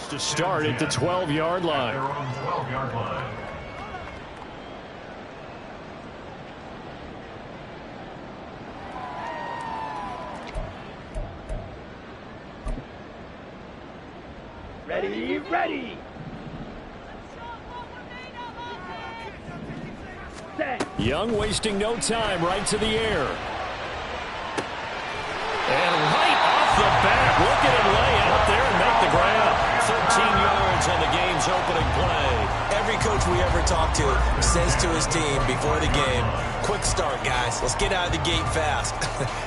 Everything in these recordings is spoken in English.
to start at the 12-yard line. Ready, ready. Young wasting no time, right to the air. And right off the bat, look at him lay out there and make the grab. 13 yards on the game's opening play. Every coach we ever talk to says to his team before the game, quick start, guys. Let's get out of the gate fast.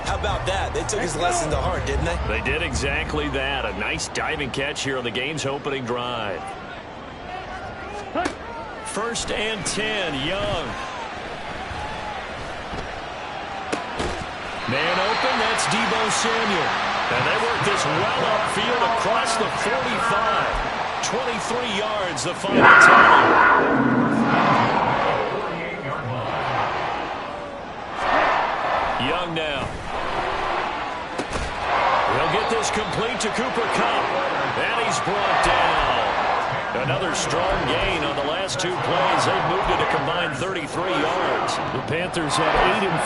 How about that? They took his lesson to heart, didn't they? They did exactly that. A nice diving catch here on the game's opening drive. 1st and 10, Young. Man open, that's Deebo Samuel. And they work this well upfield across the 45. 23 yards, the final tally. Young now. He'll get this complete to Cooper Kupp. And he's brought down. Another strong gain on the last 2 plays. They've moved it a combined 33 yards. The Panthers had 8 and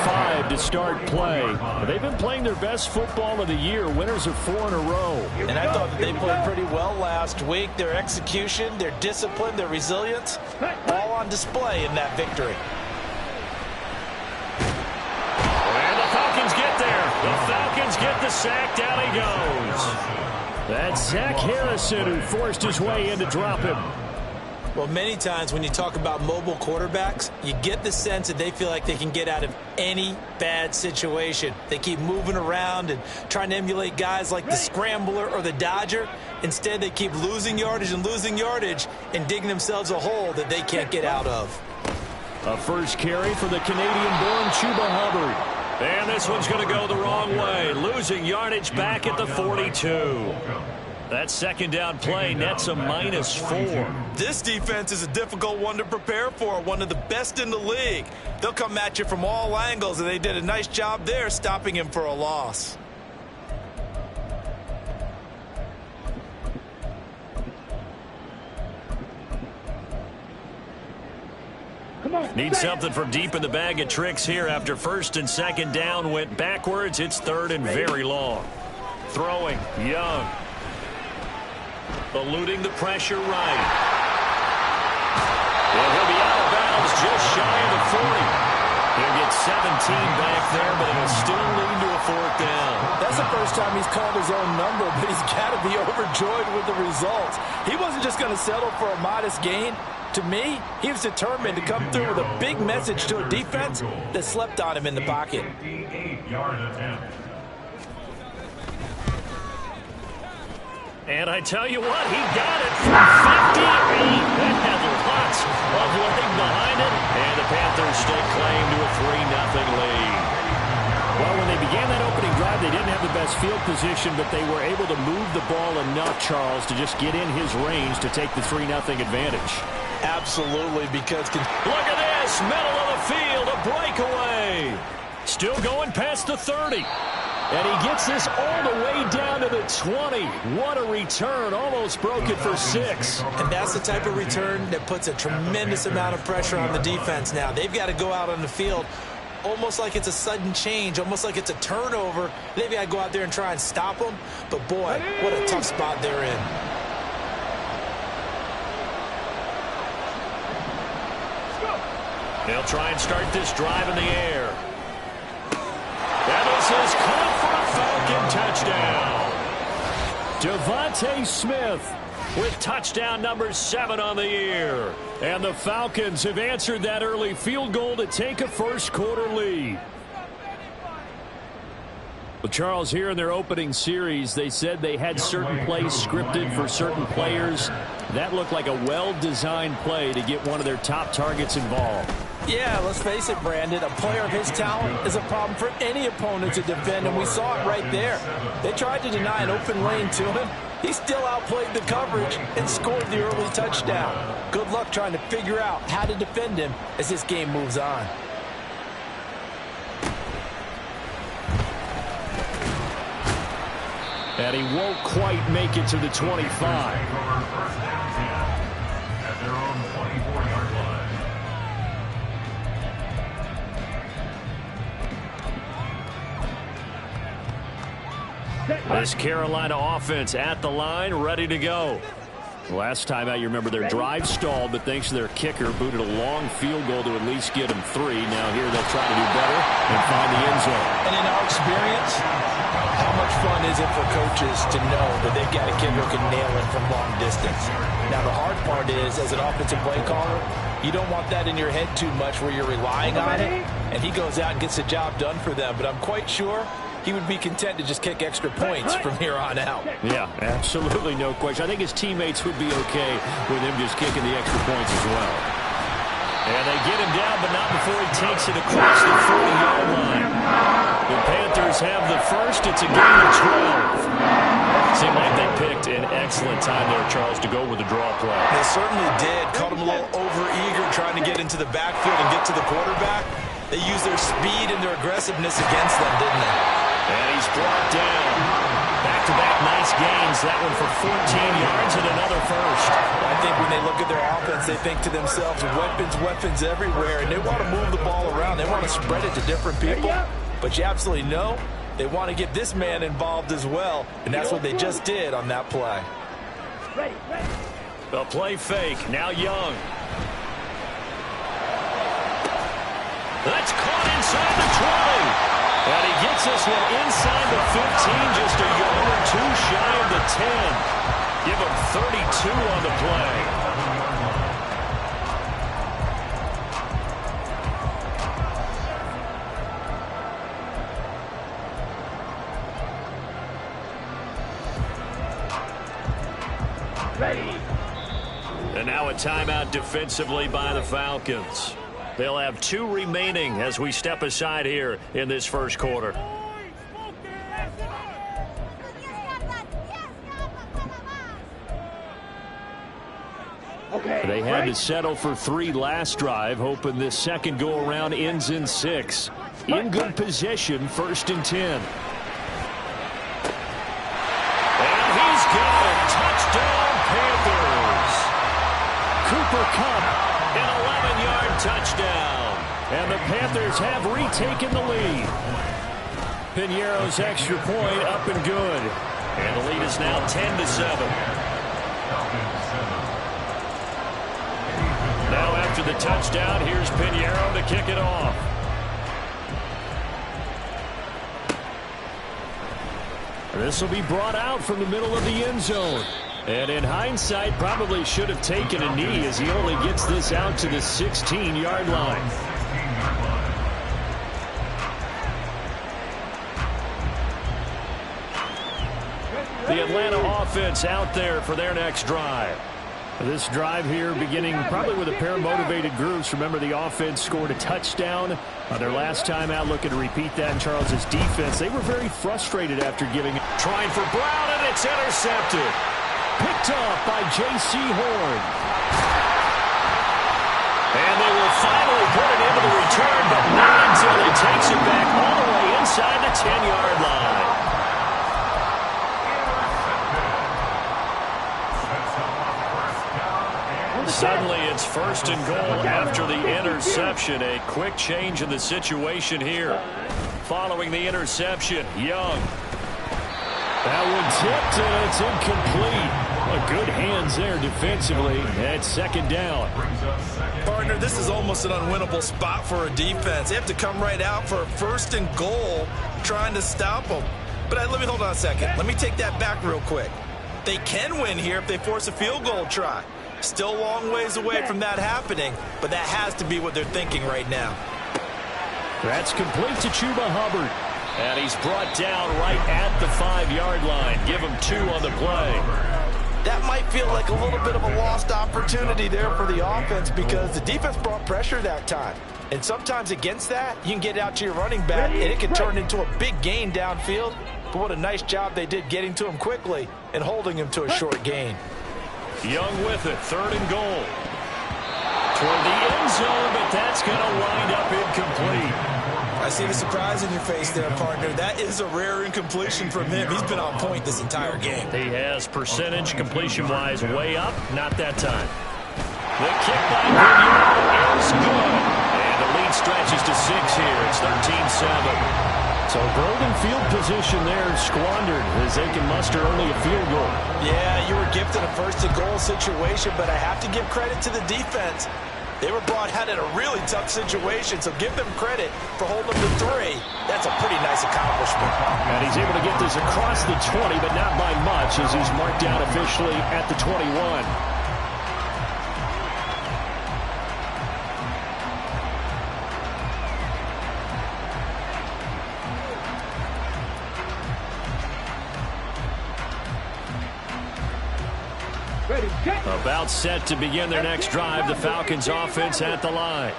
5 to start play. They've been playing their best football of the year. Winners of 4 in a row. And I thought that they played pretty well last week. Their execution, their discipline, their resilience, all on display in that victory. And the Falcons get there. The Falcons get the sack. Down he goes. That's Zach Harrison who forced his way in to drop him. Well, many times when you talk about mobile quarterbacks, you get the sense that they feel like they can get out of any bad situation. They keep moving around and trying to emulate guys like the Scrambler or the Dodger. Instead, they keep losing yardage and digging themselves a hole that they can't get out of. A first carry for the Canadian-born Chuba Hubbard. And this one's going to go the wrong way. Losing yardage back at the 42. That second down play nets a -4. This defense is a difficult one to prepare for, one of the best in the league. They'll come at you from all angles, and they did a nice job there stopping him for a loss. Need something from deep in the bag of tricks here after 1st and 2nd down went backwards. It's 3rd and very long. Throwing, Young. Eluding the pressure right. And he'll be out of bounds just shy of the 40. He'll get 17 back there, but it'll still lead to a 4th down. That's the first time he's called his own number, but he's got to be overjoyed with the results. He wasn't just going to settle for a modest gain. To me, he was determined to come through with a big message to a defense that slept on him in the pocket. And I tell you what, he got it from 58. That had lots of leg behind it. And the Panthers stake claim to a 3-0 lead. Well, when they began that opening drive, they didn't have the best field position, but they were able to move the ball enough, Charles, to just get in his range to take the 3-0 advantage. Absolutely, because... Look at this, middle of the field, a breakaway. Still going past the 30. And he gets this all the way down to the 20. What a return, almost broke it for 6. And that's the type of return that puts a tremendous amount of pressure on the defense now. They've got to go out on the field almost like it's a sudden change, almost like it's a turnover. They've got to go out there and try and stop them. But, boy, what a tough spot they're in. They'll try and start this drive in the air. And this is caught for a Falcon touchdown. Devontae Smith with touchdown number 7 on the year. And the Falcons have answered that early field goal to take a first-quarter lead. Well, Charles, here in their opening series, they said they had certain plays scripted for certain players. That looked like a well-designed play to get one of their top targets involved. Yeah, let's face it, Brandon. A player of his talent is a problem for any opponent to defend, and we saw it right there. They tried to deny an open lane to him. He still outplayed the coverage and scored the early touchdown. Good luck trying to figure out how to defend him as this game moves on. And he won't quite make it to the 25. This Carolina offense at the line, ready to go. Last time out, you remember their drive stalled, but thanks to their kicker, booted a long field goal to at least get them 3. Now here they'll try to do better and find the end zone. And in our experience, how much fun is it for coaches to know that they've got a kid who can nail it from long distance? Now, the hard part is, as an offensive play caller, you don't want that in your head too much where you're relying on it, and he goes out and gets the job done for them. But I'm quite sure he would be content to just kick extra points from here on out. Yeah, absolutely no question. I think his teammates would be okay with him just kicking the extra points as well. And they get him down, but not before he takes it across the 40-yard line. The Panthers have the first. It's a gain of 12. Seemed like they picked an excellent time there, Charles, to go with the draw play. They certainly did. Caught him a little over-eager trying to get into the backfield and get to the quarterback. They used their speed and their aggressiveness against them, didn't they? And he's brought down. Back-to-back nice gains. That one for 14 yards and another first. I think when they look at their offense, they think to themselves, weapons everywhere, and they want to move the ball around. They want to spread it to different people. But you absolutely know they want to get this man involved as well, and that's what they just did on that play. The play fake. Now Young. That's caught inside the 20. And he gets this one inside the 15, just a yard or 2 shy of the 10. Give him 32 on the play. Ready. And now a timeout defensively by the Falcons. They'll have 2 remaining as we step aside here in this first quarter. Okay. They had to settle for 3 last drive, hoping this second go-around ends in 6. In good position, 1st and 10. And he's got it. Touchdown, Panthers. Cooper Kupp. An 11-yard touchdown. And the Panthers have retaken the lead. Piñeiro's extra point up and good. And the lead is now 10-7. Now after the touchdown, here's Piñeiro to kick it off. This will be brought out from the middle of the end zone. And in hindsight, probably should have taken a knee as he only gets this out to the 16-yard line. The Atlanta offense out there for their next drive. This drive here beginning probably with a pair of motivated groups. Remember, the offense scored a touchdown their last time out. Looking to repeat that in Charles's defense. They were very frustrated after giving it. Trying for Brown, and it's intercepted. Picked off by J.C. Horn. And they will finally put it into the return, but not until he takes it back all the way inside the 10-yard line. Suddenly it's 1st and goal after the interception. A quick change in the situation here. Following the interception, Young. That one tipped, and it's incomplete. Good hands there defensively at 2nd down. Partner, this is almost an unwinnable spot for a defense. They have to come right out for a 1st and goal trying to stop them. But let me hold on a second. Let me take that back real quick. They can win here if they force a field goal try. Still a long ways away from that happening, but that has to be what they're thinking right now. That's complete to Chuba Hubbard. And he's brought down right at the 5-yard line. Give him 2 on the play. That might feel like a little bit of a lost opportunity there for the offense because the defense brought pressure that time. And sometimes against that, you can get out to your running back, and it can turn into a big gain downfield. But what a nice job they did getting to him quickly and holding him to a short gain. Young with it, 3rd and goal. Toward the end zone, but that's going to wind up incomplete. I see the surprise in your face there, partner. That is a rare incompletion from him. He's been on point this entire game. He has percentage completion-wise way up. Not that time. The kick by Pinheiro is good. And the lead stretches to 6 here. It's 13-7. So golden field position there squandered as they can muster only a field goal. Yeah, you were gifted a first-and-goal situation, but I have to give credit to the defense. They were brought out in a really tough situation, so give them credit for holding them to 3. That's a pretty nice accomplishment. And he's able to get this across the 20, but not by much, as he's marked down officially at the 21. About set to begin their next drive, the Falcons offense at the line.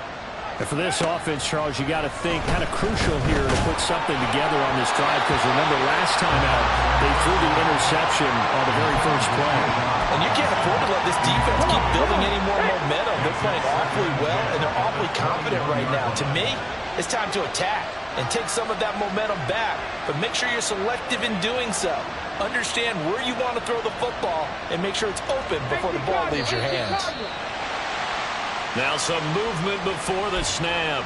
And for this offense, Charles, you got to think kind of crucial here to put something together on this drive, because remember last time out, they threw the interception on the very first play. And you can't afford to let this defense keep building any more momentum. They're playing awfully well, and they're awfully confident right now. To me, it's time to attack and take some of that momentum back, but make sure you're selective in doing so. Understand where you want to throw the football and make sure it's open before the ball leaves your hands. Now some movement before the snap.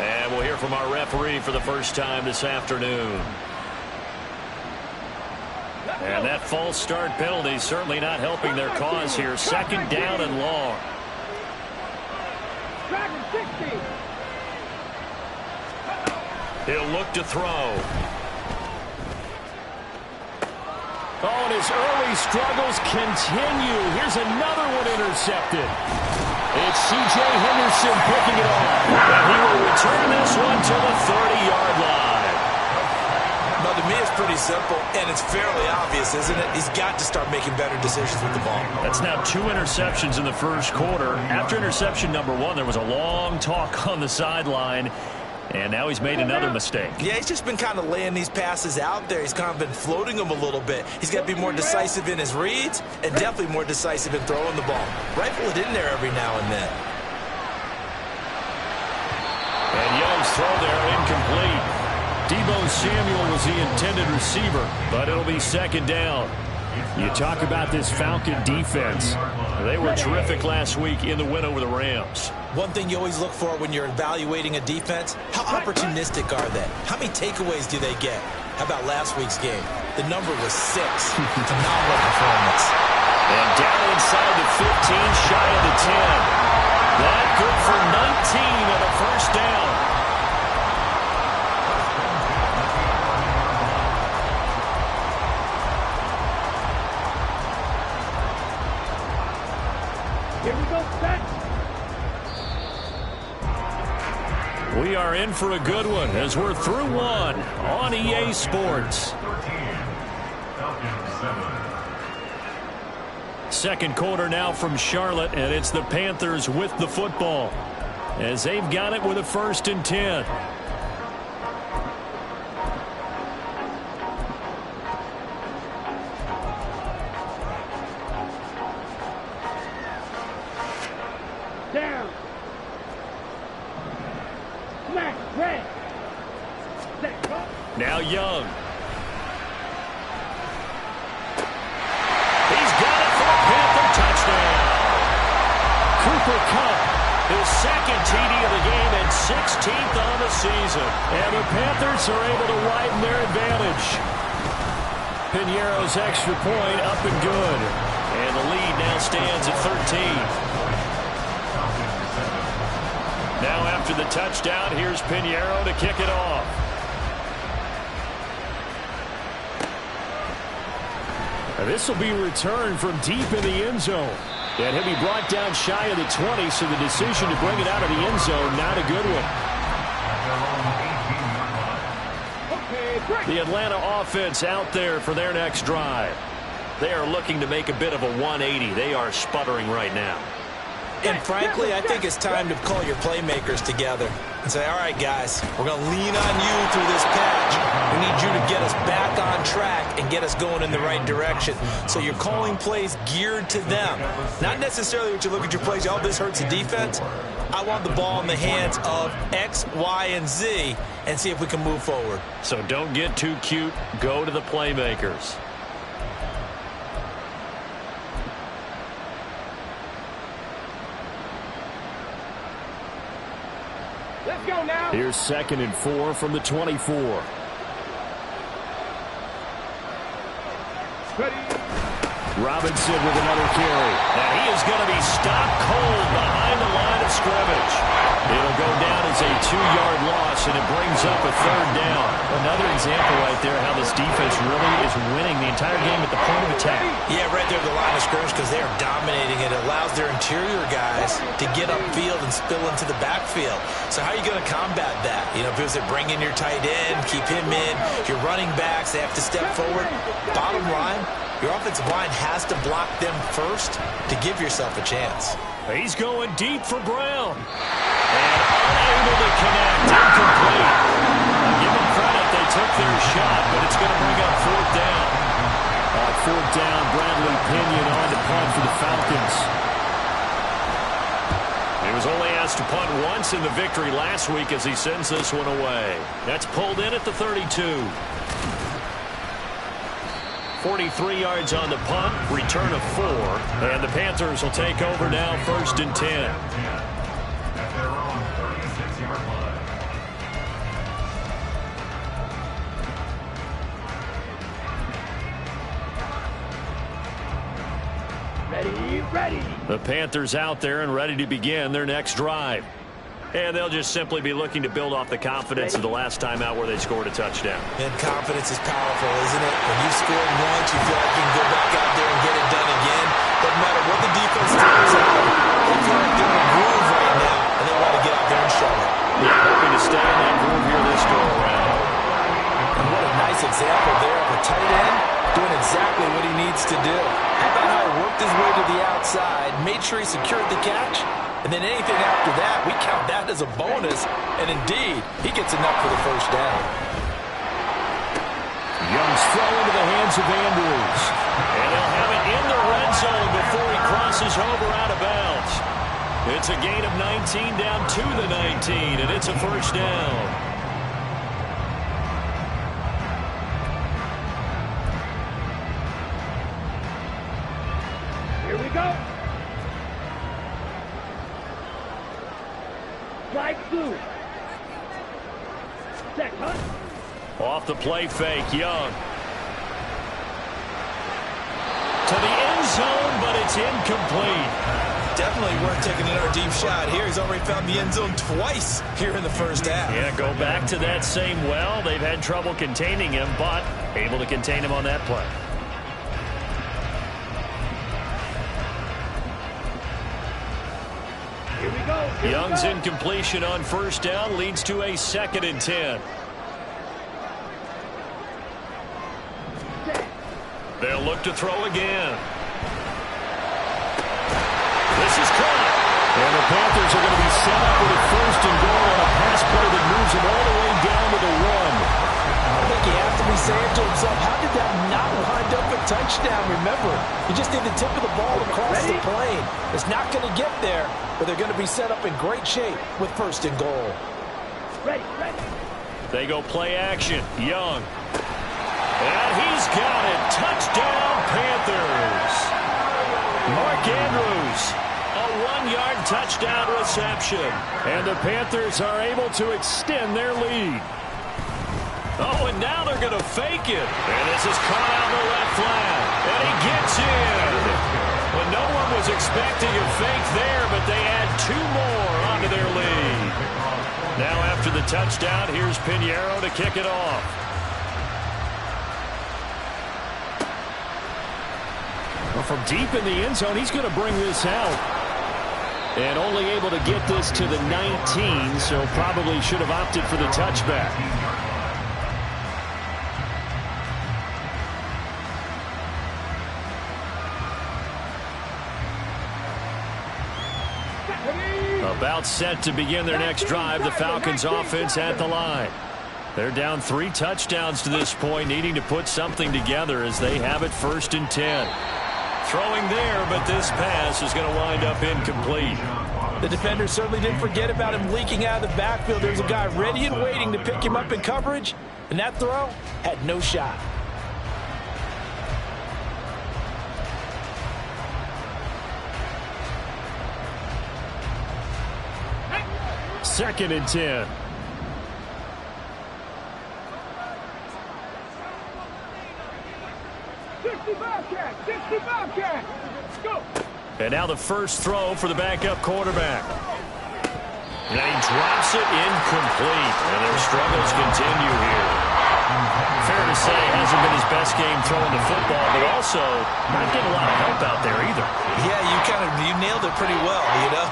And we'll hear from our referee for the first time this afternoon. And that false start penalty certainly not helping their cause here. 2nd down and long. He'll look to throw. Oh, and his early struggles continue. Here's another one intercepted. It's C.J. Henderson picking it off. And he will return this one to the 30-yard line. Now, to me, it's pretty simple, and it's fairly obvious, isn't it? He's got to start making better decisions with the ball. That's now 2 interceptions in the first quarter. After interception number 1, there was a long talk on the sideline. And now he's made another mistake. Yeah, he's just been kind of laying these passes out there. He's kind of been floating them a little bit. He's got to be more decisive in his reads and definitely more decisive in throwing the ball. Rifle it in there every now and then. And Young's throw there incomplete. Deebo Samuel was the intended receiver, but it'll be 2nd down. You talk about this Falcon defense. They were terrific last week in the win over the Rams. One thing you always look for when you're evaluating a defense, how opportunistic are they? How many takeaways do they get? How about last week's game? The number was 6. Phenomenal performance. And down inside the 15, shy of the 10. That good for 19 on a first down. Here we go, set. We are in for a good one as we're through one on EA Sports. 2nd quarter now from Charlotte, and it's the Panthers with the football as they've got it with a 1st and 10. Down. Smack, red. Set, go. Now Young. He's got it for a Panther touchdown. Cooper Kupp, his 2nd TD of the game and 16th on the season. And the Panthers are able to widen their advantage. Pinheiro's extra point up and good. And the lead now stands at 13. Now after the touchdown, here's Pinheiro to kick it off. And this will be returned from deep in the end zone. And he'll be brought down shy of the 20, so the decision to bring it out of the end zone, not a good one. The Atlanta offense out there for their next drive. They are looking to make a bit of a 180. They are sputtering right now. And frankly, I think it's time to call your playmakers together. and say, all right, guys, we're going to lean on you through this patch. We need you to get us back on track and get us going in the right direction. So you're calling plays geared to them. Not necessarily what you look at your plays, oh, this hurts the defense. I want the ball in the hands of X, Y, and Z and see if we can move forward. So don't get too cute. Go to the playmakers. Let's go now. Here's 2nd and 4 from the 24. Ready. Robinson with another carry. Now he is going to be stopped cold behind the line of scrimmage. It'll go down as a 2-yard loss, and it brings up a 3rd down. Another example right there how this defense really is winning the entire game at the point of attack. Yeah, right there at the line of scrimmage because they are dominating it. It allows their interior guys to get upfield and spill into the backfield. So how are you going to combat that? You know, if it was to bring in your tight end, keep him in, your running backs, they have to step forward. Bottom line, your offensive line has to block them first to give yourself a chance. He's going deep for Brown. And unable to connect. Incomplete. Give them credit. They took their shot, but it's going to bring up 4th down. 4th down, Bradley Pinion on to punt for the Falcons. He was only asked to punt once in the victory last week as he sends this one away. That's pulled in at the 32. 43 yards on the punt, return of 4, and the Panthers will take over now 1st and 10. Ready. The Panthers out there and ready to begin their next drive. And they'll just simply be looking to build off the confidence of the last time out where they scored a touchdown. And confidence is powerful, isn't it? When you've scored once, you feel like you can go back out there and get it done again. Doesn't matter what the defense throws out. They feel like they're in a groove right now, and they want to get out there and show it. Yeah, hoping to stay in that groove here this go-around. And what a nice example there of a tight end doing exactly what he needs to do. How about how he worked his way to the outside, made sure he secured the catch, and then anything after that, we count that as a bonus. And indeed, he gets enough for the 1st down. Young's throw into the hands of Andrews. And they'll have it in the red zone before he crosses over out of bounds. It's a gain of 19 down to the 19, and it's a 1st down. Here we go. Strike 2. Check, hunt. Off the play fake, Young. To the end zone, but it's incomplete. Definitely weren't taking another deep shot here. He's already found the end zone twice here in the 1st half. Yeah, go back to that same well. They've had trouble containing him, but able to contain him on that play. Here we go. Young's incompletion on 1st down leads to a 2nd and 10. They'll look to throw again. This is caught. And the Panthers are going to be set up with a 1st and goal on a pass play that moves them all the way down to the 1. I think he has to be saying to himself, how did that not wind up a touchdown? Remember, you just need the tip of the ball across the plane. It's not going to get there, but they're going to be set up in great shape with 1st and goal. Ready. They go play action. Young. And he's got it. Touchdown, Panthers. Mark Andrews, a 1-yard touchdown reception. And the Panthers are able to extend their lead. Oh, and now they're going to fake it. And this is caught out in the left flat. And he gets in. Well, no one was expecting a fake there, but they add 2 more onto their lead. Now after the touchdown, here's Pinheiro to kick it off. Well, from deep in the end zone, he's going to bring this out. And only able to get this to the 19, so probably should have opted for the touchback. A About set to begin their next drive, the Falcons offense at the line. They're down 3 touchdowns to this point, needing to put something together as they have it 1st and 10. Throwing there, but this pass is going to wind up incomplete. The defender certainly didn't forget about him leaking out of the backfield. There's a guy ready and waiting to pick him up in coverage, and that throw had no shot. Second and 10. And now the first throw for the backup quarterback. And he drops it incomplete. And their struggles continue here. Fair to say, hasn't been his best game throwing the football, but also not getting a lot of help out there either. Yeah, you nailed it pretty well, you know.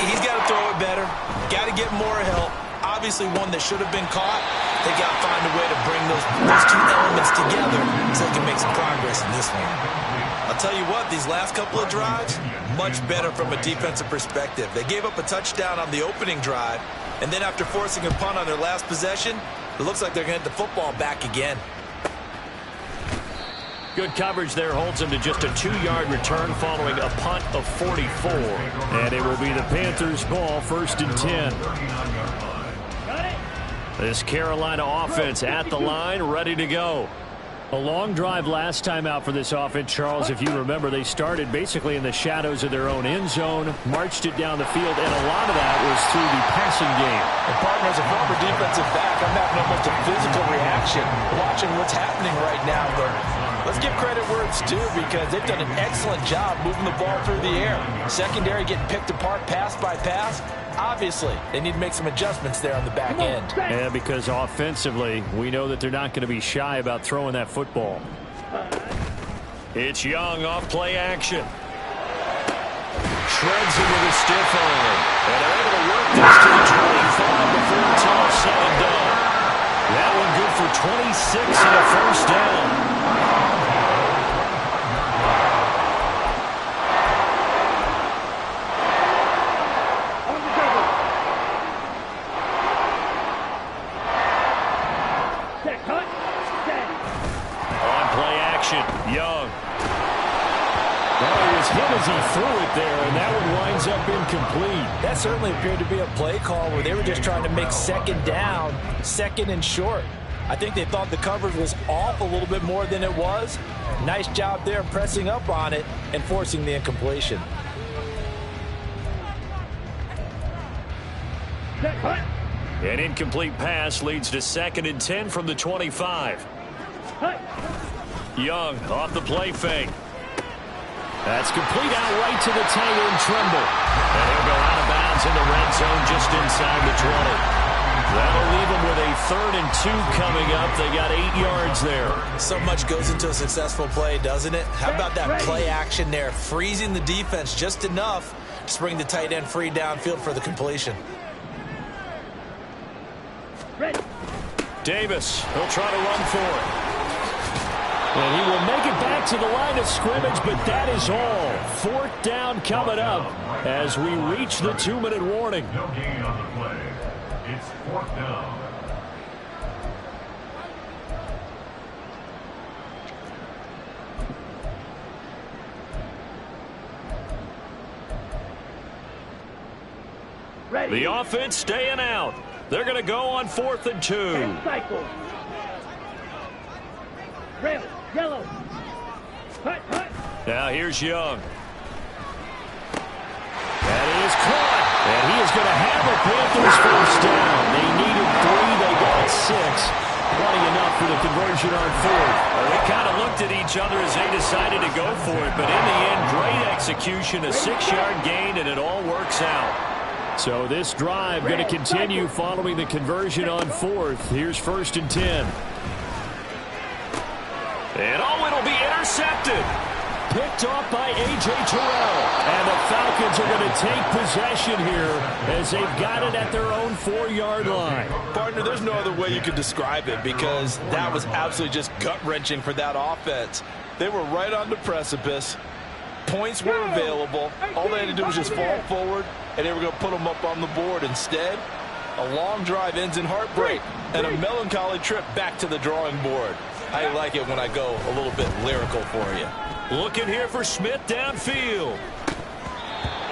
He's got to throw it better. Got to get more help. Obviously one that should have been caught. They got to find a way to bring those two elements together so they can make some progress in this one. I'll tell you what, these last couple of drives, much better from a defensive perspective. They gave up a touchdown on the opening drive, and then after forcing a punt on their last possession, it looks like they're going to get the football back again. Good coverage there holds him to just a 2-yard return following a punt of 44. And it will be the Panthers' ball, 1st and 10. This Carolina offense at the line, ready to go. A long drive last time out for this offense, Charles. If you remember, they started basically in the shadows of their own end zone, marched it down the field, and a lot of that was through the passing game. And partner, as a former defensive back, I'm having almost a physical reaction watching what's happening right now. But let's give credit where it's due because they've done an excellent job moving the ball through the air. Secondary getting picked apart pass by pass. Obviously, they need to make some adjustments there on the back end. Yeah, because offensively, we know that they're not going to be shy about throwing that football. It's Young off play action. Shreds him with a stiff arm. And they're able to work this to the 25 before it's all said and done. That one good for 26 and a first down. Young. Well, he was hit as he threw it there, and that one winds up incomplete. That certainly appeared to be a play call where they were just trying to make second down, 2nd and short. I think they thought the coverage was off a little bit more than it was. Nice job there pressing up on it and forcing the incompletion. An incomplete pass leads to 2nd and 10 from the 25. Young off the play fake. That's complete out right to the tight end Trimble. And he'll go out of bounds in the red zone just inside the 20. That'll leave them with a 3rd and 2 coming up. They got 8 yards there. So much goes into a successful play, doesn't it? How about that play action there? Freezing the defense just enough to bring the tight end free downfield for the completion. Davis, he'll try to run for it. And he will make it back to the line of scrimmage, but that is all. 4th down coming up as we reach the 2-minute warning. No gain on the play. It's 4th down. Ready. The offense staying out. They're going to go on 4th and 2. 10 cycles. Red, yellow. Hut, hut. Now here's Young. That is caught. And he is going to have a Panthers first down. They needed 3. They got 6. Plenty enough for the conversion on 4th. Well, they kind of looked at each other as they decided to go for it. But in the end, great execution, a 6-yard gain, and it all works out. So this drive going to continue following the conversion on 4th. Here's 1st and 10. And it'll be intercepted. Picked off by A.J. Terrell. And the Falcons are going to take possession here as they've got it at their own 4-yard line. Partner, there's no other way you could describe it because that was absolutely just gut-wrenching for that offense. They were right on the precipice. Points were available. All they had to do was just fall forward, and they were going to put them up on the board. Instead, a long drive ends in heartbreak and a melancholy trip back to the drawing board. I like it when I go a little bit lyrical for you. Looking here for Smith downfield.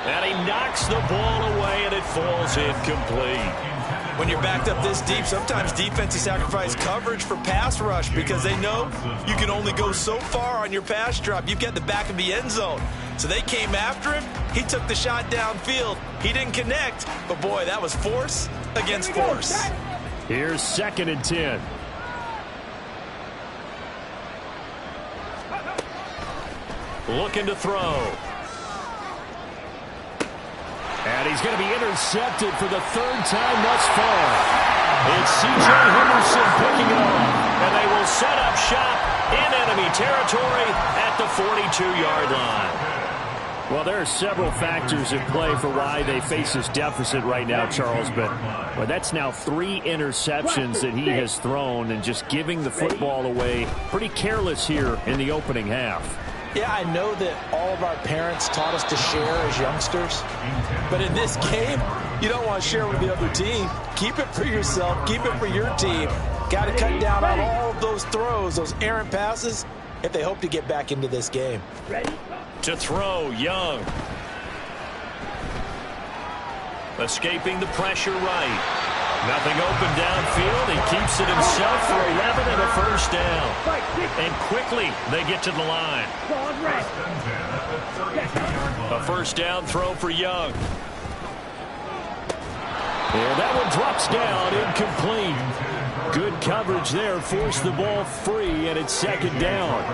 And he knocks the ball away, and it falls incomplete. When you're backed up this deep, sometimes defenses sacrifice coverage for pass rush because they know you can only go so far on your pass drop. You've got the back of the end zone. So they came after him. He took the shot downfield. He didn't connect, but boy, that was force against force. Here's 2nd and 10. Looking to throw. And he's going to be intercepted for the 3rd time thus far. It's C.J. Henderson picking it off. And they will set up shop in enemy territory at the 42-yard line. Well, there are several factors at play for why they face this deficit right now, Charles. But that's now 3 interceptions that he has thrown and just giving the football away. Pretty careless here in the opening half. Yeah, I know that all of our parents taught us to share as youngsters. But in this game, you don't want to share with the other team. Keep it for yourself. Keep it for your team. Got to cut down on all of those throws, those errant passes, if they hope to get back into this game. To throw, Young. Escaping the pressure right. Nothing open downfield. He keeps it himself for 11 and a 1st down. And quickly they get to the line. A 1st down throw for Young. And that one drops down, incomplete. Good coverage there, forced the ball free, and it's 2nd down.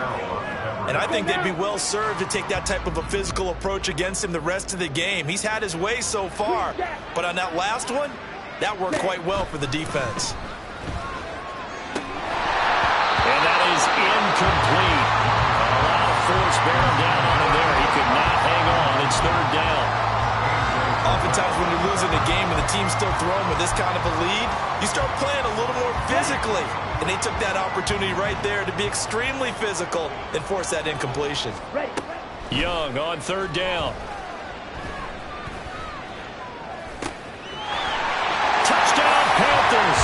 And I think they'd be well served to take that type of a physical approach against him the rest of the game. He's had his way so far, but on that last one, that worked quite well for the defense. And that is incomplete. A lot of force bearing down on him there. He could not hang on. It's 3rd down. Oftentimes when you're losing a game and the team's still throwing with this kind of a lead, you start playing a little more physically. And they took that opportunity right there to be extremely physical and force that incompletion. Young on 3rd down. Touchdown Panthers.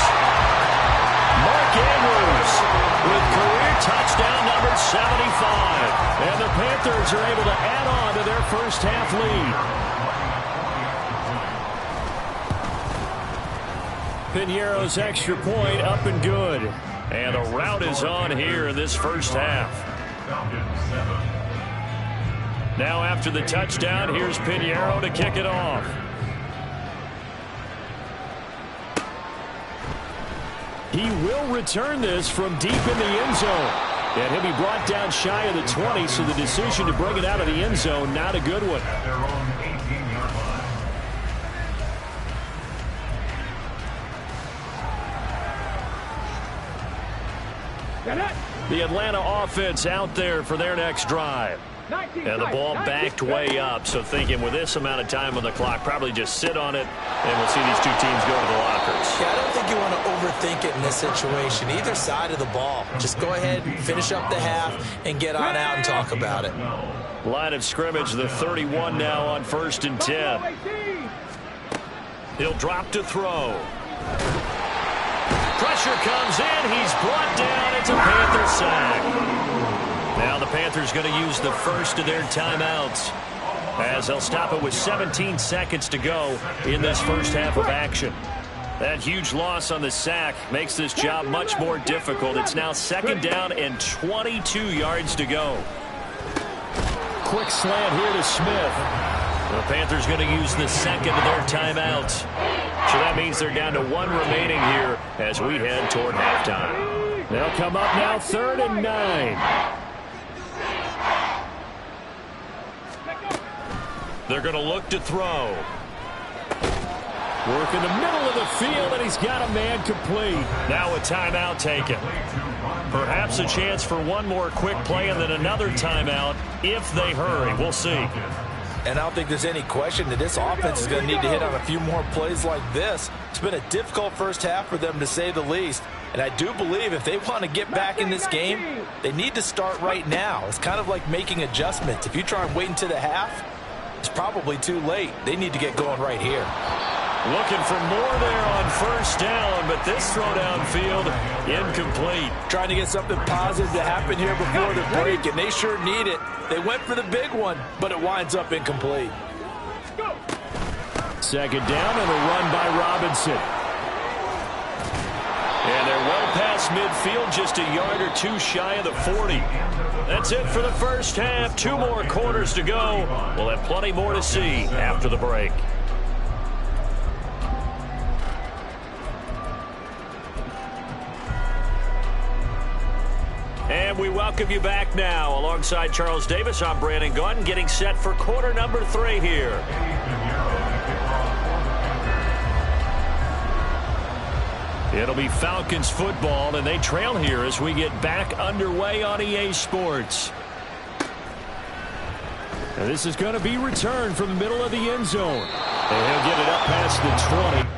Mark Andrews with career touchdown number 75. And the Panthers are able to add on to their 1st half lead. Piñeiro's extra point up and good. And the route is on here in this 1st half. Now after the touchdown, here's Piñeiro to kick it off. He will return this from deep in the end zone. And he'll be brought down shy of the 20, so the decision to bring it out of the end zone, not a good one. The Atlanta offense out there for their next drive. And the ball backed way up, so thinking with this amount of time on the clock, probably just sit on it, and we'll see these 2 teams go to the lockers. Yeah, I don't think you want to overthink it in this situation. Either side of the ball. Just go ahead, finish up the half, and get on out and talk about it. Line of scrimmage, the 31 now on 1st and 10. He'll drop to throw. Pressure comes in. He's brought down. It's a Panther sack. Now the Panthers going to use the first of their timeouts as they'll stop it with 17 seconds to go in this 1st half of action. That huge loss on the sack makes this job much more difficult. It's now 2nd down and 22 yards to go. Quick slant here to Smith. The Panthers going to use the 2nd of their timeouts. So that means they're down to 1 remaining here as we head toward halftime. They'll come up now 3rd and 9. They're going to look to throw. Work in the middle of the field, and he's got a man complete. Now a timeout taken. Perhaps a chance for one more quick play and then another timeout if they hurry. We'll see. And I don't think there's any question that this offense is going to need to hit on a few more plays like this. It's been a difficult 1st half for them, to say the least. And I do believe if they want to get back in this game, they need to start right now. It's kind of like making adjustments. If you try and wait until the half, It's probably too late. They need to get going right here. Looking for more there on first down, but this throw downfield incomplete. Trying to get something positive to happen here before the break, and they sure need it. They went for the big one, but it winds up incomplete. Second down and a run by Robinson. And they're well past midfield, just a yard or two shy of the 40. That's it for the first half. 2 more quarters to go. We'll have plenty more to see after the break. And we welcome you back now. Alongside Charles Davis, I'm Brandon Gunn, getting set for quarter number 3 here. It'll be Falcons football, and they trail here as we get back underway on EA Sports. And this is going to be returned from the middle of the end zone. And he'll get it up past the 20.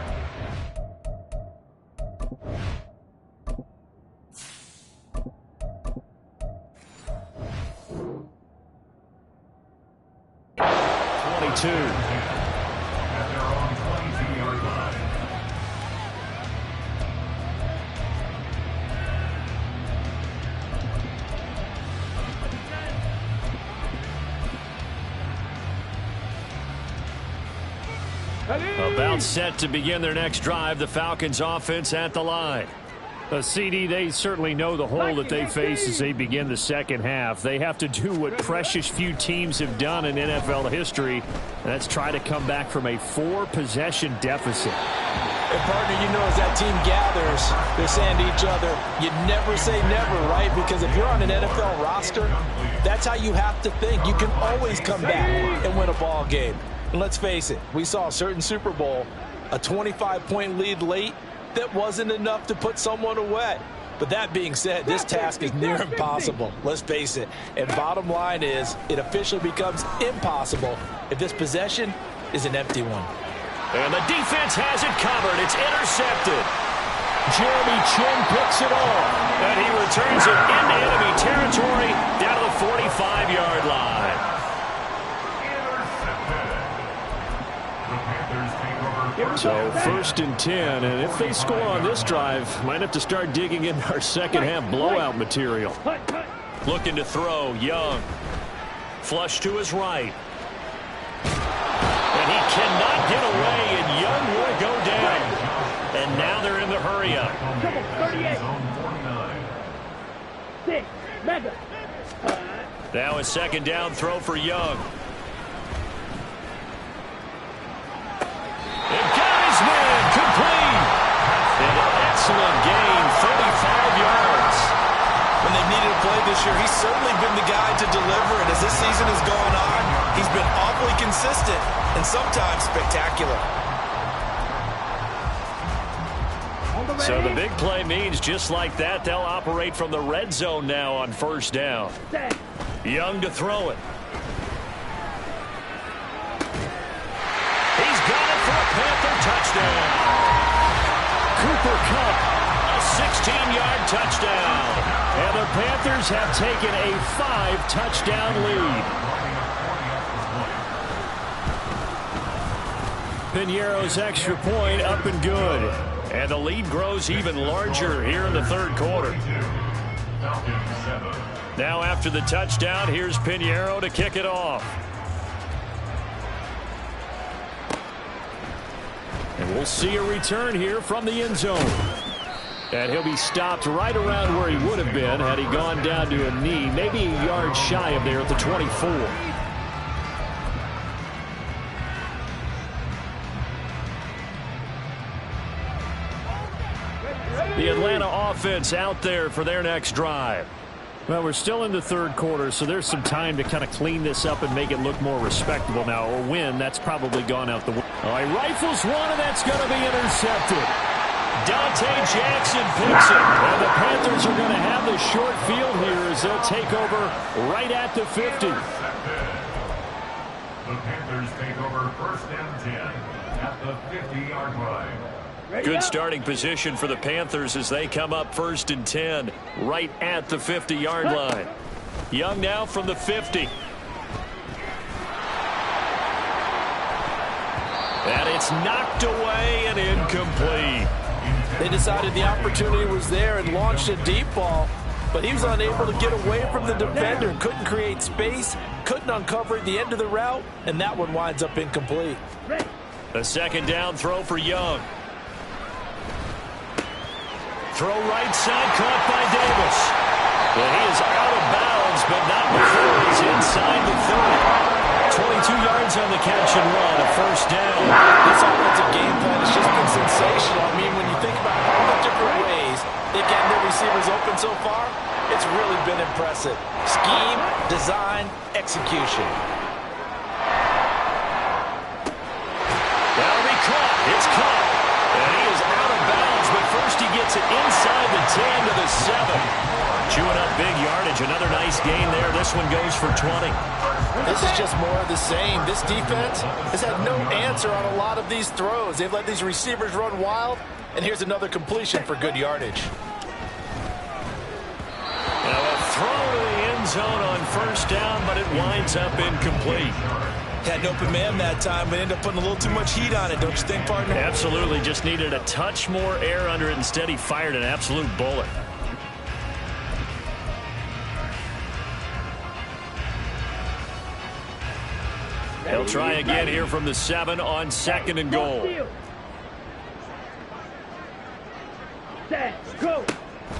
About set to begin their next drive, the Falcons offense at the line. CD, they certainly know the hole that they face as they begin the second half. They have to do what precious few teams have done in NFL history, and that's try to come back from a 4-possession deficit. And partner, you know, as that team gathers, they're saying to each other, you never say never, right? Because if you're on an NFL roster, that's how you have to think. You can always come back and win a ball game. And let's face it, we saw a certain Super Bowl, a 25-point lead late, that wasn't enough to put someone away. But that being said, this task is near impossible. Let's face it. And bottom line is, it officially becomes impossible if this possession is an empty one. And the defense has it covered. It's intercepted. Jeremy Chin picks it off. And he returns it into enemy territory down to the 45-yard line. So first and 10, and if they score on this drive, might have to start digging in our second half blowout material. Looking to throw, Young. Flush to his right. And he cannot get away, and Young will go down. And now they're in the hurry-up. 38. 6. Mega. Now a second down throw for Young. Man, complete. And an excellent gain, 35 yards. When they've needed a play this year, he's certainly been the guy to deliver it. As this season has gone on, he's been awfully consistent and sometimes spectacular. So the big play means just like that, they'll operate from the red zone now on first down. Young to throw it. Panther touchdown. Cooper Kupp, a 16-yard touchdown. And the Panthers have taken a 5-touchdown lead. Piñeiro's extra point up and good. And the lead grows even larger here in the third quarter. Now after the touchdown, here's Piñeiro to kick it off. And we'll see a return here from the end zone. And he'll be stopped right around where he would have been had he gone down to a knee, maybe a yard shy of there at the 24. The Atlanta offense out there for their next drive. Well, we're still in the third quarter, so there's some time to kind of clean this up and make it look more respectable now. A win, that's probably gone out the window. He rifles one, and that's going to be intercepted. Dante Jackson picks it, and the Panthers are going to have the short field here as they'll take over right at the 50. The Panthers take over first and 10 at the 50-yard line. Good starting position for the Panthers as they come up first and 10 right at the 50-yard line. Young now from the 50. And it's knocked away and incomplete. They decided the opportunity was there and launched a deep ball, but he was unable to get away from the defender, couldn't create space, couldn't uncover the end of the route, and that one winds up incomplete. A second down throw for Young. Throw right side, caught by Davis. Well, he is out of bounds, but not before he's inside the 30. 22 yards on the catch and run, a first down. This offensive game plan has just been sensational. I mean, when you think about all the different ways they've gotten their receivers open so far, it's really been impressive. Scheme, design, execution. That'll be caught. It's caught. And he is out of bounds, but first he gets it inside the 10 to the 7. Chewing up big yardage. Another nice gain there. This one goes for 20. This is just more of the same. This defense has had no answer on a lot of these throws. They've let these receivers run wild, and here's another completion for good yardage. Now a throw to the end zone on first down, but it winds up incomplete. Had an open man that time, but ended up putting a little too much heat on it, don't you think, partner? Absolutely. Just needed a touch more air under it. Instead, he fired an absolute bullet. They'll try again here from the 7 on second and goal. Set, go.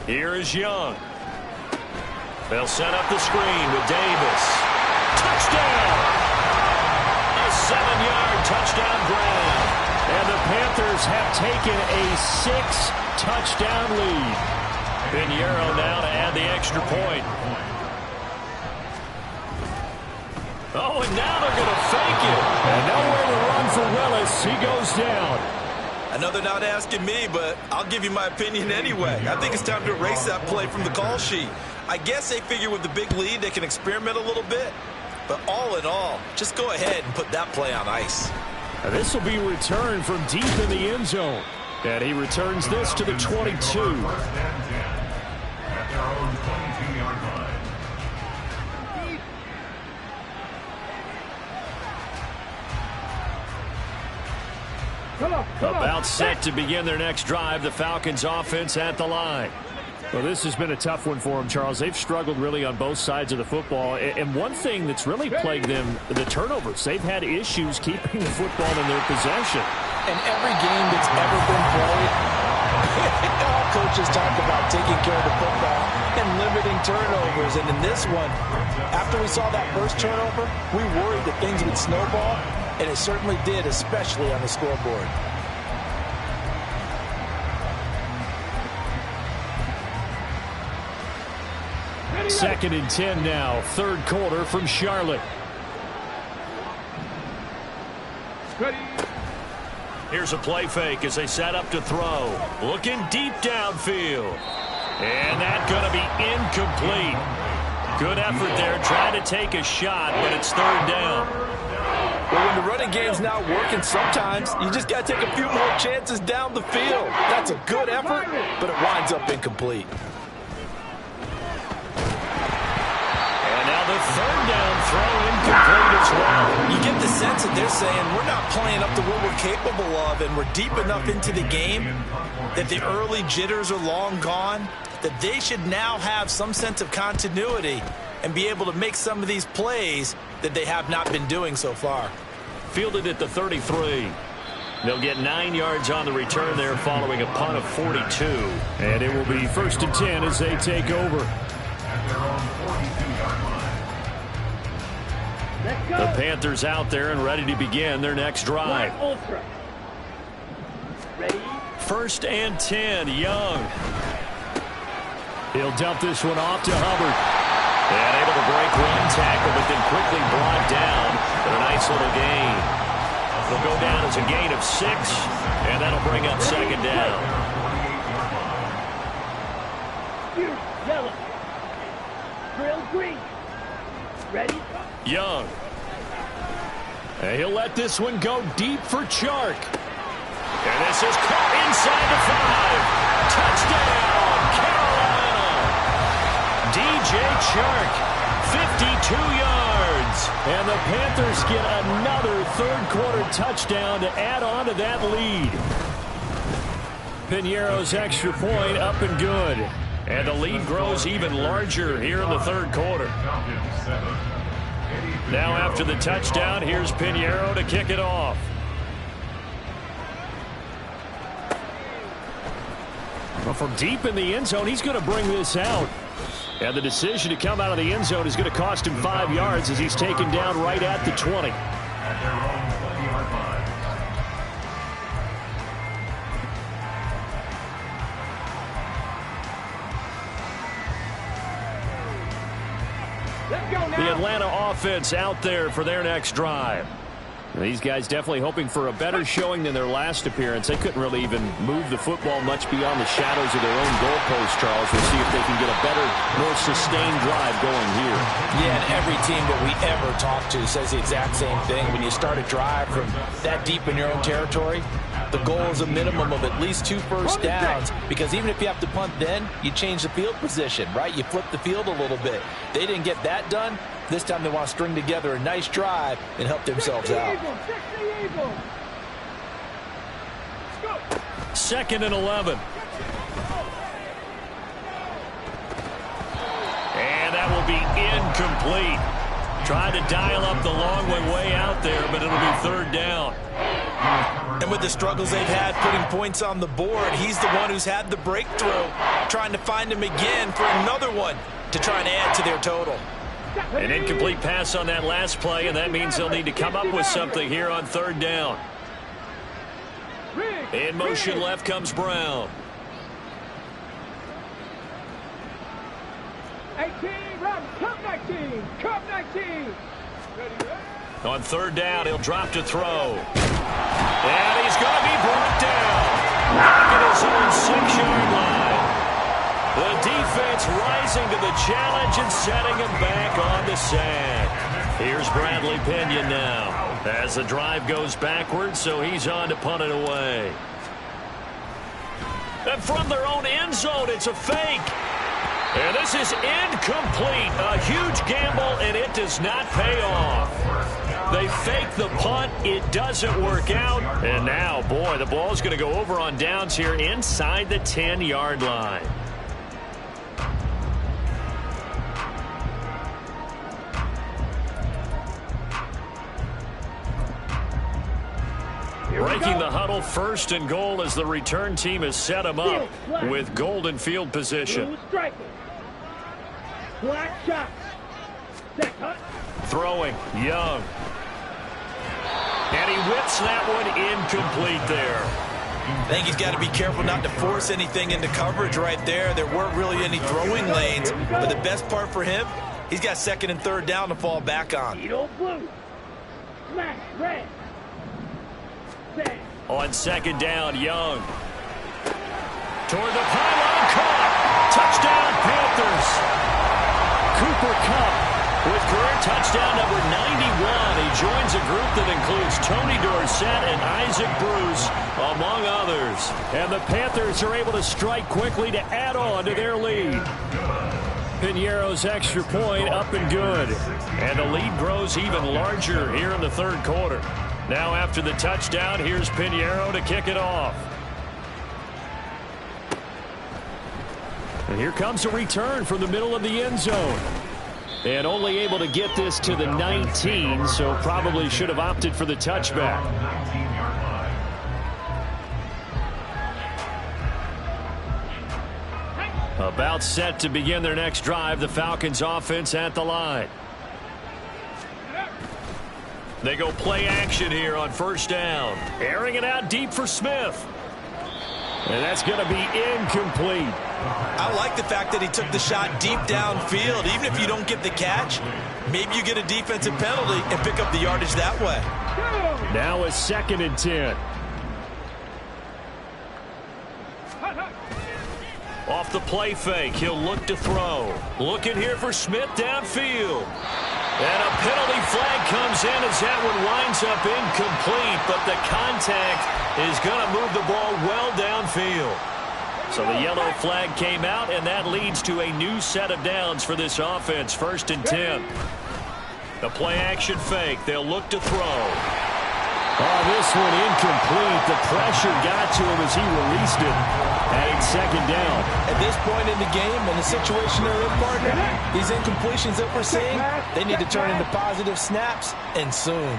Here is Young. They'll set up the screen with Davis. Touchdown! A 7-yard touchdown grab. And the Panthers have taken a 6-touchdown lead. Pinheiro now to add the extra point. Oh, and now they're going to fake it. And nowhere to run for Willis. He goes down. I know they're not asking me, but I'll give you my opinion anyway. I think it's time to erase that play from the call sheet. I guess they figure with the big lead they can experiment a little bit. But all in all, just go ahead and put that play on ice. Now this will be returned from deep in the end zone. And he returns this to the 22. First and 10 at their own 22-yard line. Come on. About set to begin their next drive. The Falcons offense at the line. Well, this has been a tough one for them, Charles. They've struggled really on both sides of the football. And one thing that's really plagued them, the turnovers. They've had issues keeping the football in their possession. And every game that's ever been played, all coaches talk about taking care of the football and limiting turnovers. And in this one, after we saw that first turnover, we worried that things would snowball, and it certainly did, especially on the scoreboard. Second and 10 now, third quarter from Charlotte. Here's a play fake as they set up to throw. Looking deep downfield. And that's going to be incomplete. Good effort there, trying to take a shot, but it's third down. Well, when the running game's not working, sometimes you just got to take a few more chances down the field. That's a good effort, but it winds up incomplete. The third down throw incomplete as well. You get the sense that they're saying we're not playing up to what we're capable of, and we're deep enough into the game that the early jitters are long gone, that they should now have some sense of continuity and be able to make some of these plays that they have not been doing so far. Fielded at the 33. They'll get 9 yards on the return there following a punt of 42. And it will be first and 10 as they take over. At their own 42-yard line. The Panthers out there and ready to begin their next drive. Ultra. Ready? First and 10, Young. He'll dump this one off to Hubbard. And able to break one tackle, but then quickly brought down with a nice little gain. It'll go down as a gain of 6, and that'll bring up second down. Yellow. Drill green. Ready? Young. And he'll let this one go deep for Chark. And this is caught inside the 5. Touchdown, Carolina. DJ Chark, 52 yards. yards. And the Panthers get another third-quarter touchdown to add on to that lead. Piñeiro's extra point up and good. And the lead grows even larger here in the third quarter. Now after the touchdown, here's Piñeiro to kick it off. Well, from deep in the end zone, he's going to bring this out. And the decision to come out of the end zone is going to cost him 5 yards as he's taken down right at the 20. At their own 20-yard line. Let's go now. The Atlanta offense out there for their next drive. These guys definitely hoping for a better showing than their last appearance. They couldn't really even move the football much beyond the shadows of their own goalpost, Charles. We'll see if they can get a better, more sustained drive going here. Yeah, and every team that we ever talk to says the exact same thing. When you start a drive from that deep in your own territory, the goal is a minimum of at least 2 first downs, because even if you have to punt then, you change the field position, right? You flip the field a little bit. They didn't get that done. This time they want to string together a nice drive and help themselves out. 2nd and 11. And that will be incomplete. Trying to dial up the long way out there, but it'll be 3rd down. And with the struggles they've had putting points on the board, he's the one who's had the breakthrough, trying to find him again for another one to try and add to their total. An incomplete pass on that last play, and that means they'll need to come up with something here on 3rd down. In motion left comes Brown. 18, run, come 19, come 19. On 3rd down, he'll drop to throw. And he's going to be brought down. Back at his own 6-yard line. The defense rising to the challenge and setting him back on the sack. Here's Bradley Pinion now as the drive goes backwards, so he's on to punt it away. And from their own end zone, it's a fake. And this is incomplete. A huge gamble, and it does not pay off. They fake the punt. It doesn't work out. And now, boy, the ball's going to go over on downs here inside the 10-yard line. Breaking the huddle, 1st and goal as the return team has set him up with golden field position. Black shot. Throwing, Young. And he whips that one incomplete there. I think he's got to be careful not to force anything into coverage right there. There weren't really any throwing lanes, but the best part for him, he's got 2nd and 3rd down to fall back on. Blue. Smash, red. On 2nd down, Young. Toward the pylon, caught. Touchdown, Panthers. Cooper Kupp with career touchdown number 91. He joins a group that includes Tony Dorsett and Isaac Bruce, among others. And the Panthers are able to strike quickly to add on to their lead. Piñeiro's extra point up and good. And the lead grows even larger here in the 3rd quarter. Now after the touchdown, here's Piñeiro to kick it off. And here comes a return from the middle of the end zone. And only able to get this to the 19, so probably should have opted for the touchback. About set to begin their next drive, the Falcons offense at the line. They go play action here on 1st down. Airing it out deep for Smith. And that's going to be incomplete. I like the fact that he took the shot deep downfield. Even if you don't get the catch, maybe you get a defensive penalty and pick up the yardage that way. Now a 2nd and 10. Off the play fake, he'll look to throw. Looking here for Smith downfield. And a penalty flag comes in as that one winds up incomplete, but the contact is going to move the ball well downfield. So the yellow flag came out, and that leads to a new set of downs for this offense, 1st and 10. A play-action fake. They'll look to throw. Oh, this one incomplete. The pressure got to him as he released it. And it's second down. At this point in the game, in the situation they're in, partner, these incompletions that we're seeing, they need to turn into positive snaps, and soon.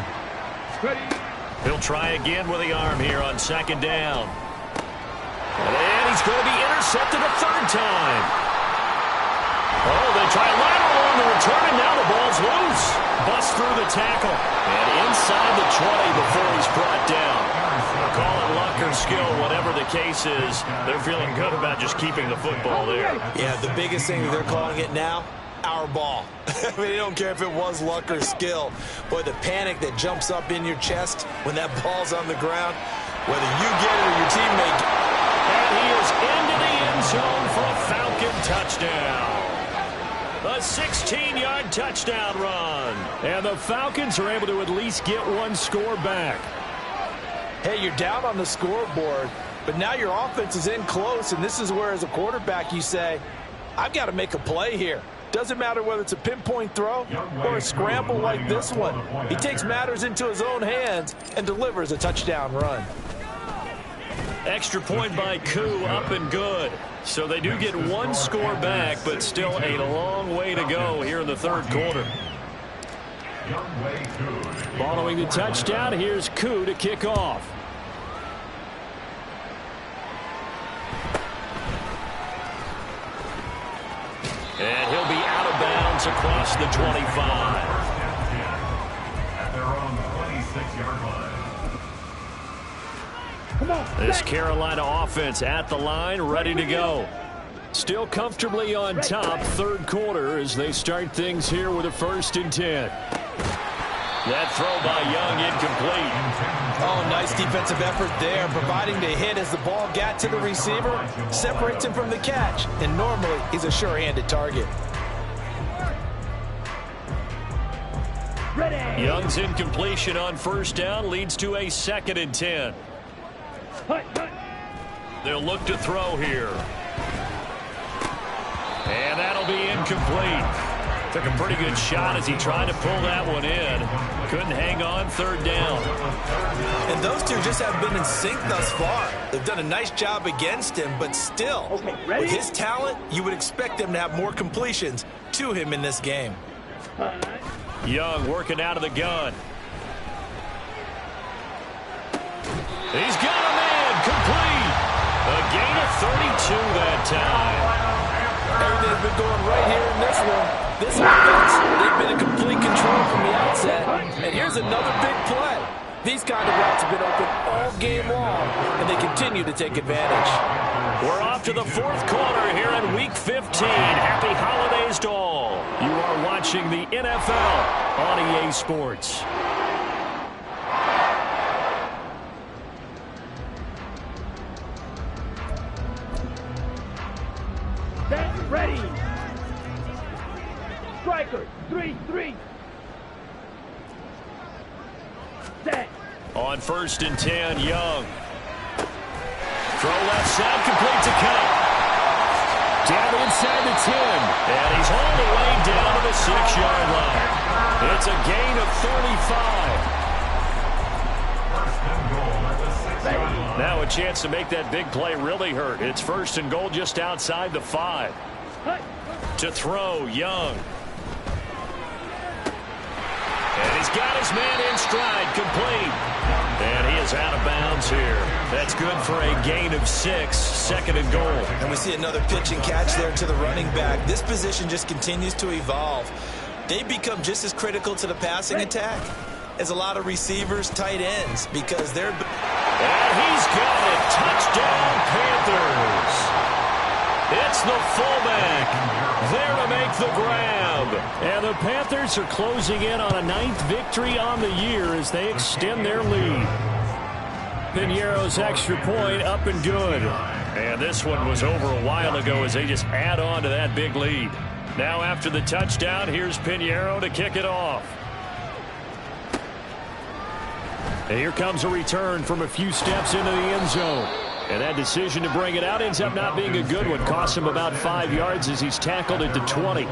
He'll try again with the arm here on second down. And he's going to be intercepted a third time. Oh, they try lateral on the return, and now the ball's loose. Bust through the tackle. And inside the 20 before he's brought down. Call it luck or skill, whatever the case is. They're feeling good about just keeping the football there. Yeah, the biggest thing that they're calling it now, our ball. I mean, they don't care if it was luck or skill. Boy, the panic that jumps up in your chest when that ball's on the ground, whether you get it or your teammate. And he is into the end zone for a Falcon touchdown. A 16-yard touchdown run. And the Falcons are able to at least get one score back. Hey, you're down on the scoreboard, but now your offense is in close, and this is where, as a quarterback, you say, I've got to make a play here. Doesn't matter whether it's a pinpoint throw or a scramble like this one. He takes matters into his own hands and delivers a touchdown run. Extra point by Koo, up and good. So they do get one score back, but still a long way to go here in the third quarter. Following the touchdown, here's Koo to kick off. And he'll be out of bounds across the 25. At their own 26-yard line. This Carolina offense at the line, ready to go. Still comfortably on top, third quarter, as they start things here with a 1st and 10. That throw by Young incomplete. Oh, nice defensive effort there, providing the hit as the ball got to the receiver, separates him from the catch, and normally he's a sure-handed target. Young's incompletion on 1st down leads to a 2nd and 10. They'll look to throw here. And that'll be incomplete. Took a pretty good shot as he tried to pull that one in. Couldn't hang on, 3rd down. And those two just have been in sync thus far. They've done a nice job against him, but still, with his talent, you would expect them to have more completions to him in this game. Young working out of the gun. He's got a man, complete. A gain of 32 that time. Everything's been going right here in this one. This offense, they've been in complete control from the outset. And here's another big play. These kind of routes have been open all game long, and they continue to take advantage. We're off to the 4th quarter here in Week 15. Happy holidays to all. You are watching the NFL on EA Sports. Set, ready. Striker, 3-3. Set. On 1st and 10, Young. Throw left side, complete to Cup. Down inside the 10. And he's all the way down to the 6-yard line. It's a gain of 35. Now a chance to make that big play really hurt. It's 1st and goal just outside the 5. To throw, Young. And he's got his man in stride, complete. And he is out of bounds here. That's good for a gain of 6, 2nd and goal. And we see another pitch and catch there to the running back. This position just continues to evolve. They become just as critical to the passing attack as a lot of receivers, tight ends, because they're... And he's got it. Touchdown, Panthers. It's the fullback there to make the grab. And the Panthers are closing in on a 9th victory on the year as they extend their lead. Piñeiro's extra point up and good. And this one was over a while ago as they just add on to that big lead. Now after the touchdown, here's Piñeiro to kick it off. And here comes a return from a few steps into the end zone. And that decision to bring it out ends up not being a good one. Costs him about 5 yards as he's tackled at the 20.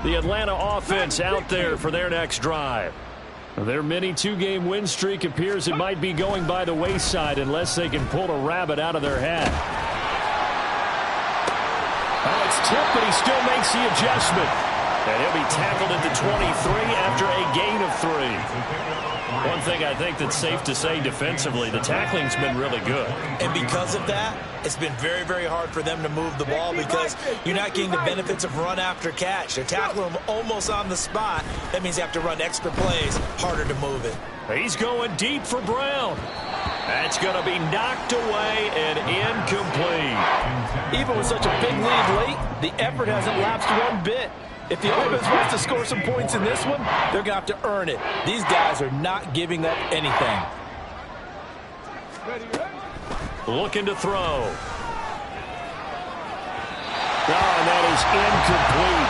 The Atlanta offense out there for their next drive. Their mini two-game win streak appears it might be going by the wayside unless they can pull a rabbit out of their hat. Oh, it's tipped, but he still makes the adjustment. And he'll be tackled at the 23 after a gain of 3. One thing I think that's safe to say defensively, the tackling's been really good. And because of that, it's been very, very hard for them to move the ball because you're not getting the benefits of run after catch. They're tackling them almost on the spot. That means they have to run extra plays, harder to move it. He's going deep for Brown. That's going to be knocked away and incomplete. Even with such a big lead late, the effort hasn't lapsed one bit. If the offense wants to score some points in this one, they're going to have to earn it. These guys are not giving up anything. Looking to throw. Oh, and that is incomplete.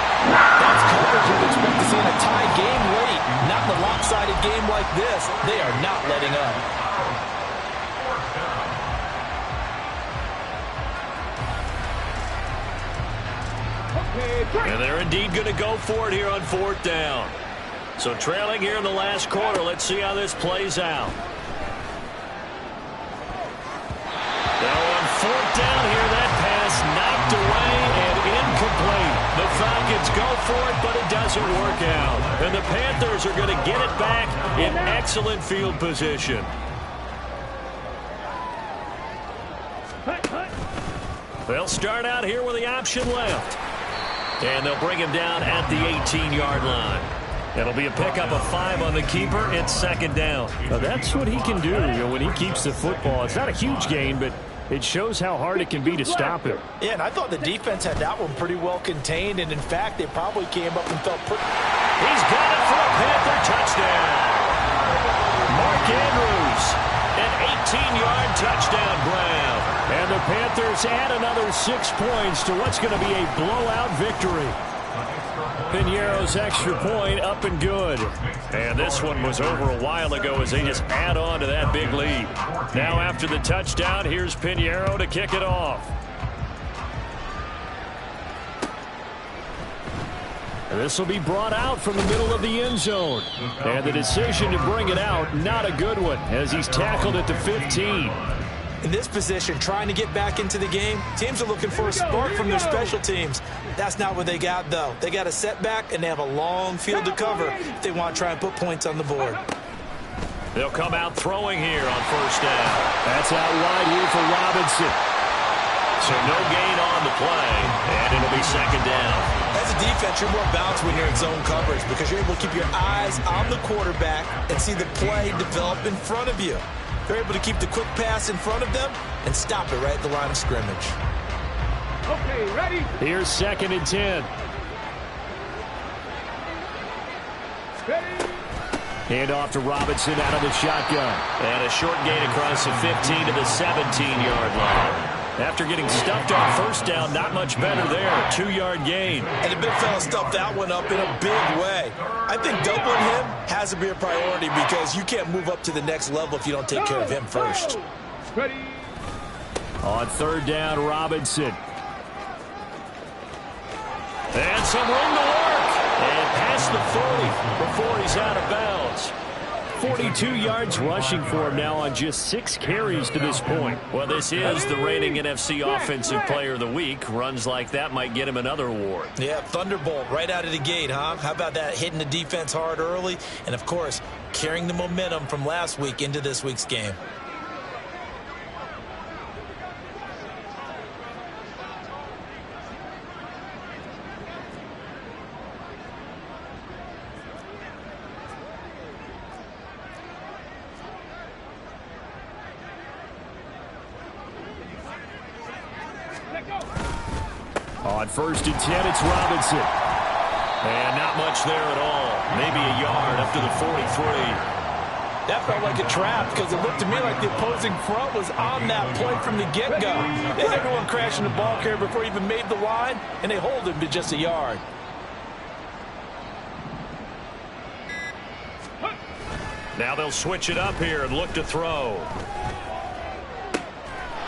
That's coverage you'd expect to see in a tie game late. Not in a lopsided game like this. They are not letting up. And they're indeed going to go for it here on 4th down. So trailing here in the last quarter. Let's see how this plays out. Now on 4th down here, that pass knocked away and incomplete. The Falcons go for it, but it doesn't work out. And the Panthers are going to get it back in excellent field position. They'll start out here with the option left. And they'll bring him down at the 18-yard line. It'll be a pickup of 5 on the keeper. It's 2nd down. Now that's what he can do, when he keeps the football. It's not a huge gain, but it shows how hard it can be to stop him. Yeah, and I thought the defense had that one pretty well contained, and in fact, they probably came up and felt pretty... He's got it for a Panther touchdown. Mark Andrews, an 18-yard touchdown grab. And the Panthers add another 6 points to what's going to be a blowout victory. Piñeiro's extra point up and good. And this one was over a while ago as they just add on to that big lead. Now after the touchdown, here's Piñeiro to kick it off. And this will be brought out from the middle of the end zone. And the decision to bring it out, not a good one, as he's tackled at the 15. In this position, trying to get back into the game, teams are looking for a spark from their special teams. That's not what they got, though. They got a setback, and they have a long field to cover if they want to try and put points on the board. They'll come out throwing here on 1st down. That's out wide here for Robinson. So no gain on the play, and it'll be 2nd down. As a defense, you're more balanced when you're in zone coverage because you're able to keep your eyes on the quarterback and see the play develop in front of you. They're able to keep the quick pass in front of them and stop it right at the line of scrimmage. Okay, ready? Here's 2nd and 10. Ready? Hand off to Robinson out of the shotgun. And a short gain across the 15 to the 17-yard line. After getting stuffed on 1st down, not much better there. 2-yard gain. And the big fella stuffed that one up in a big way. I think doubling him has to be a priority because you can't move up to the next level if you don't take care of him first. Ready? On 3rd down, Robinson. And some room to work. And past the 40 before he's out of bounds. 42 yards rushing for him now on just 6 carries to this point. Well, this is the reigning NFC Offensive Player of the Week. Runs like that might get him another award. Yeah, Thunderbolt right out of the gate, huh? How about that, hitting the defense hard early? And, of course, carrying the momentum from last week into this week's game. On 1st and 10, it's Robinson. And not much there at all. Maybe a yard up to the 43. That felt like a trap because it looked to me like the opposing front was on that play from the get-go. They had everyone crashing the ball carrier before he even made the line, and they hold him to just a yard. Now they'll switch it up here and look to throw.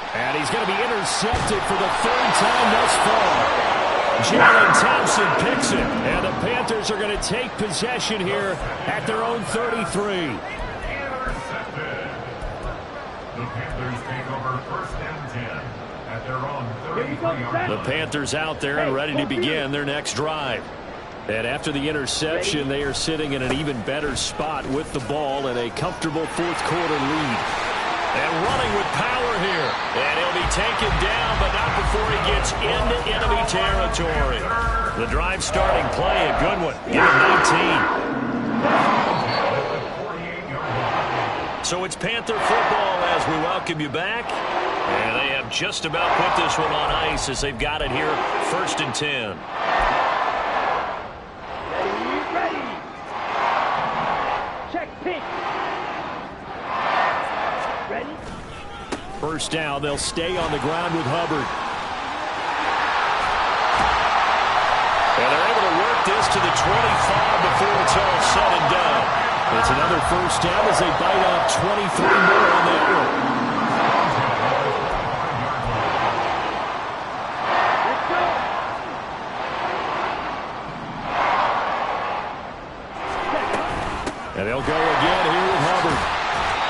And he's going to be intercepted for the 3rd time thus far. Jalen Thompson picks it. And the Panthers are going to take possession here at their own 33. Intercepted. The Panthers take over first and 10 at their own 33-yard The line. Panthers out there and ready to begin their next drive. And after the interception, they are sitting in an even better spot with the ball and a comfortable fourth-quarter lead. And running with power here. And he'll be taken down, but not before he gets into enemy territory. The drive starting play, a good one. Give him 19. So it's Panther football as we welcome you back. And they have just about put this one on ice as they've got it here, first and 10. Ready. Check pink. Ready. First down, they'll stay on the ground with Hubbard. And they're able to work this to the 25 before it's all said and done. It's another first down as they bite off 23 more on that one. Let's go. And they'll go again here with Hubbard.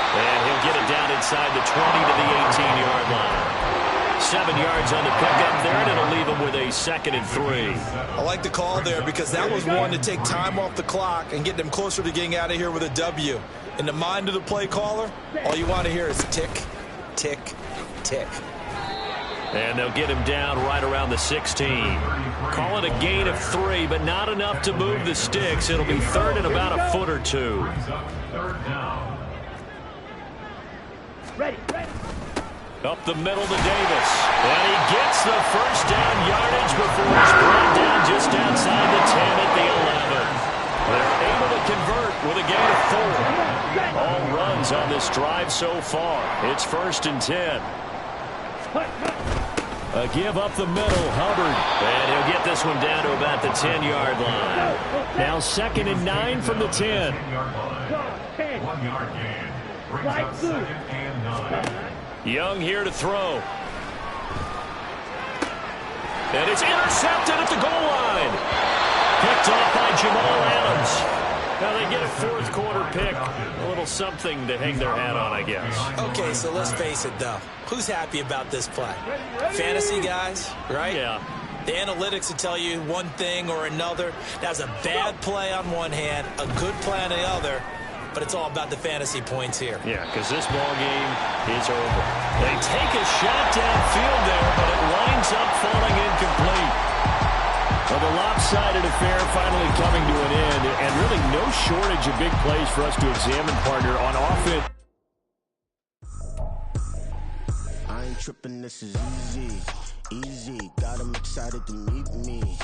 And he'll get it down inside the 20 to the 18-yard line. 7 yards on the pickup there, and it'll leave them with a second and 3. I like the call there because that was one to take time off the clock and get them closer to getting out of here with a W. In the mind of the play caller, all you want to hear is tick, tick, tick. And they'll get him down right around the 16. Call it a gain of 3, but not enough to move the sticks. It'll be third and about a foot or two. Third down. Ready. Up the middle to Davis. And he gets the first down yardage before he's brought down just outside the 10 at the 11. They're able to convert with a gain of 4. All runs on this drive so far. It's first and 10. A give up the middle, Hubbard. And he'll get this one down to about the 10-yard line. Now second and 9 from the 10. 10-yard line. 1 yard gain. Brings up second and 9. Young here to throw. And it's intercepted at the goal line. Picked off by Jamal Adams. Now they get a fourth-quarter pick. A little something to hang their hat on, I guess. Okay, so let's face it, though. Who's happy about this play? Fantasy guys, right? Yeah. The analytics will tell you one thing or another. That's a bad play on one hand, a good play on the other. But it's all about the fantasy points here. Yeah, because this ball game is over. They take a shot downfield there, but it winds up falling incomplete. Well, the lopsided affair finally coming to an end, and really no shortage of big plays for us to examine, partner, on offense. I ain't tripping, this is easy. Got them excited to meet me.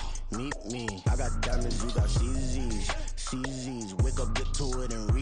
I got diamonds, you got CZs. Wake up, get to it, and